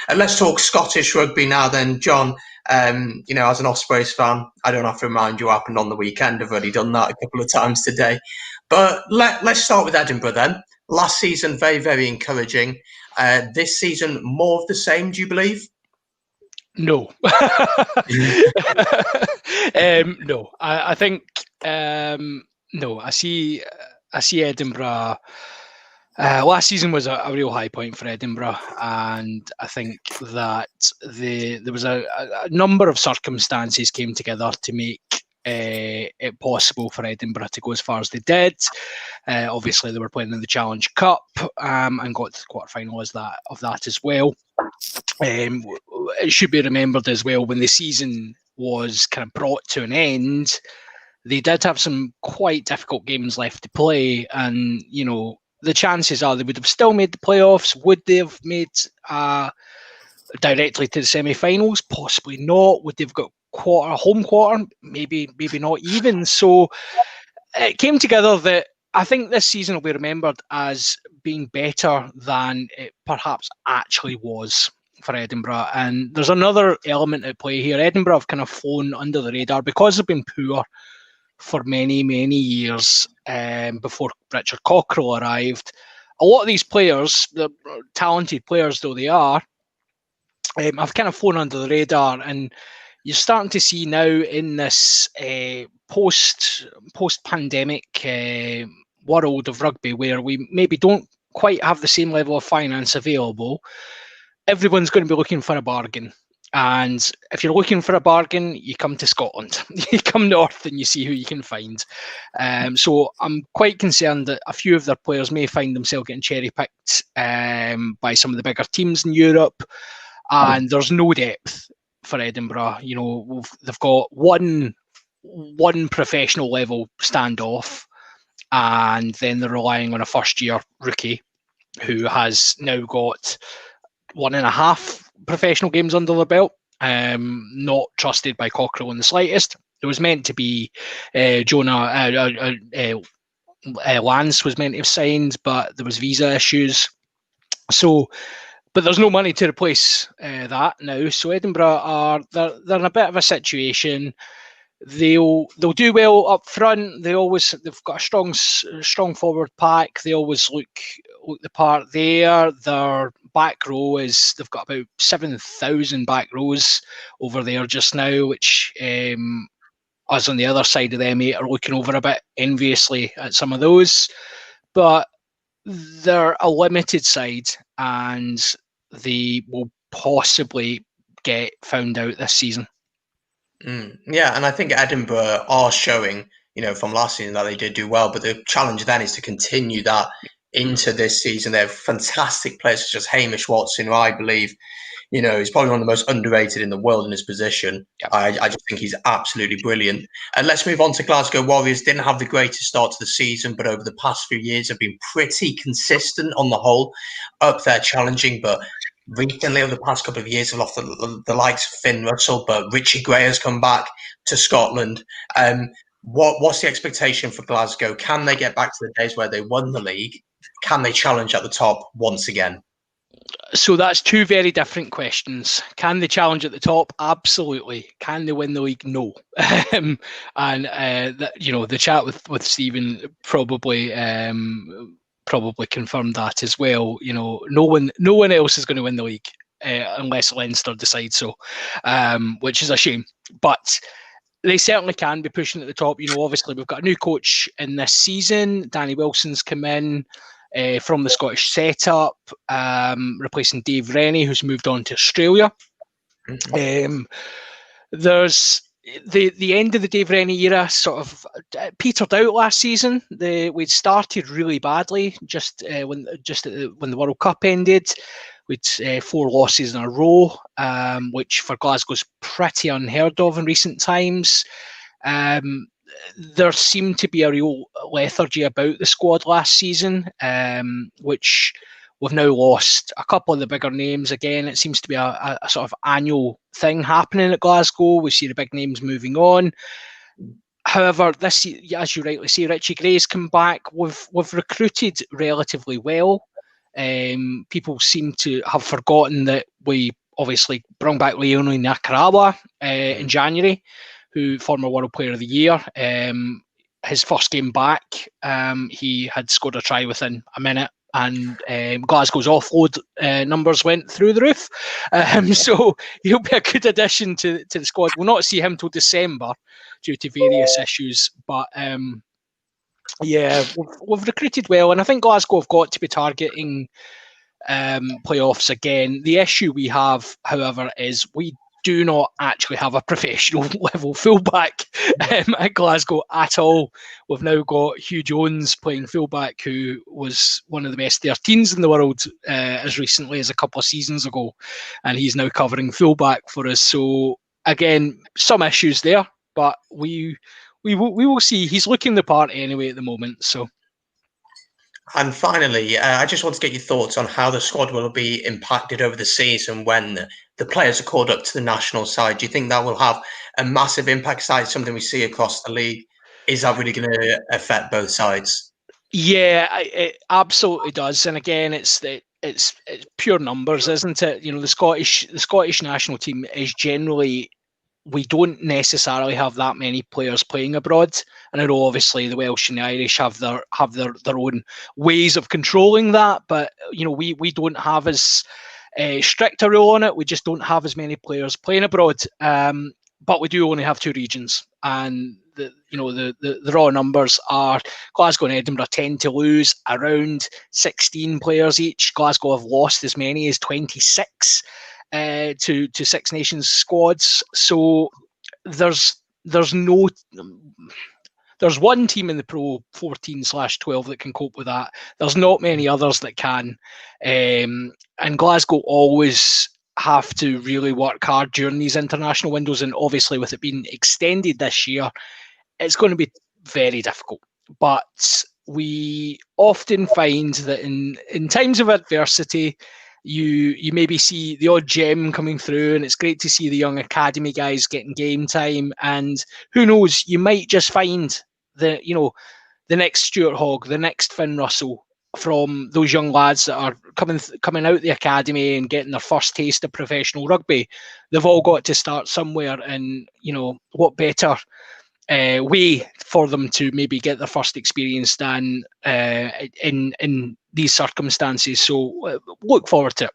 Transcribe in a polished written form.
And let's talk Scottish rugby now then, John. As an Ospreys fan, I don't have to remind you what happened on the weekend. I've already done that a couple of times today. But let's start with Edinburgh then. Last season, very, very encouraging. This season, more of the same, do you believe? No. No. I think no. I see Edinburgh. Last season was a real high point for Edinburgh, and I think that there was a number of circumstances came together to make it possible for Edinburgh to go as far as they did. Obviously, they were playing in the Challenge Cup and got to the quarterfinal of that as well. It should be remembered as well, when the season was kind of brought to an end, they did have some quite difficult games left to play, and the chances are they would have still made the playoffs. Would they have made directly to the semi-finals? Possibly not. Would they have got home quarter? Maybe not even. So it came together that I think this season will be remembered as being better than it perhaps actually was for Edinburgh. And there's another element at play here. Edinburgh have kind of flown under the radar because they've been poor for many, many years before Richard Cockerell arrived. A lot of these players, the talented players though they are, have kind of flown under the radar, and you're starting to see now in this post-pandemic world of rugby, where we maybe don't quite have the same level of finance available, everyone's going to be looking for a bargain. And if you're looking for a bargain, you come to Scotland. You come north and you see who you can find. So I'm quite concerned that a few of their players may find themselves getting cherry-picked by some of the bigger teams in Europe. And there's no depth for Edinburgh. They've got one professional level standoff, and then they're relying on a first-year rookie who has now got 1.5 professional games under their belt, not trusted by Cockerell in the slightest. It was meant to be Lance was meant to have signed, but there was visa issues. So, but there's no money to replace that now. So Edinburgh they're in a bit of a situation. They'll do well up front. They've got a strong forward pack. They always look the part there. Their back row they've got about 7,000 back rows over there just now, which us on the other side of the M8 are looking over a bit enviously at some of those. But they're a limited side, and they will possibly get found out this season. Yeah, and I think Edinburgh are showing, from last season that they did do well, but the challenge then is to continue that into this season. They have fantastic players such as Hamish Watson, who I believe, he's probably one of the most underrated in the world in his position. Yep. I just think he's absolutely brilliant. And let's move on to Glasgow Warriors. Didn't have the greatest start to the season, but over the past few years have been pretty consistent on the whole, up there challenging, but recently, over the past couple of years, have lost the likes of Finn Russell, but Richie Gray has come back to Scotland. What's the expectation for Glasgow? Can they get back to the days where they won the league? Can they challenge at the top once again? So that's two very different questions. Can they challenge at the top? Absolutely. Can they win the league? No. And the chat with Stephen probably confirmed that as well. No one else is going to win the league unless Leinster decides so, which is a shame. But they certainly can be pushing at the top. Obviously we've got a new coach in this season. Danny Wilson's come in from the Scottish setup, replacing Dave Rennie, who's moved on to Australia. Mm-hmm. There's the end of the Dave Rennie era sort of petered out last season. We'd started really badly just when the World Cup ended. We'd 4 losses in a row, which for Glasgow's pretty unheard of in recent times. There seemed to be a real lethargy about the squad last season, which we've now lost a couple of the bigger names. Again, it seems to be a sort of annual thing happening at Glasgow. We see the big names moving on. However, this, as you rightly say, Richie Gray's come back. We've recruited relatively well People seem to have forgotten that we obviously brought back Leone Nakarawa in January, who former World Player of the Year. His first game back, he had scored a try within a minute, and Glasgow's offload numbers went through the roof. So he'll be a good addition to the squad. We'll not see him till December due to various issues, but yeah, we've recruited well, and I think Glasgow have got to be targeting playoffs again. The issue we have, however, is we do not actually have a professional level fullback at Glasgow at all. We've now got Hugh Jones playing fullback, who was one of the best 13s in the world as recently as a couple of seasons ago, and he's now covering fullback for us. So again, some issues there, but we will see. He's looking the part anyway at the moment. So. And finally, I just want to get your thoughts on how the squad will be impacted over the season when the players are called up to the national side. Do you think that will have a massive impact? Side something we see across the league? Is that really going to affect both sides? Yeah, it absolutely does. And again, it's pure numbers, isn't it? You know, the Scottish national team is generally, we don't necessarily have that many players playing abroad, and I know obviously the Welsh and the Irish have their own ways of controlling that, but you know, we don't have as strict a rule on it. We just don't have as many players playing abroad, but we do only have two regions, and the raw numbers are Glasgow and Edinburgh tend to lose around 16 players each. Glasgow have lost as many as 26. To Six Nations squads. So there's one team in the PRO14/12 that can cope with that. There's not many others that can. And Glasgow always have to really work hard during these international windows. And obviously with it being extended this year, it's going to be very difficult. But we often find that in times of adversity, you maybe see the odd gem coming through, and it's great to see the young academy guys getting game time. And who knows, you might just find the next Stuart Hogg, the next Finn Russell from those young lads that are coming out the academy and getting their first taste of professional rugby. They've all got to start somewhere, and what better way for them to maybe get their first experience than in these circumstances. So look forward to it.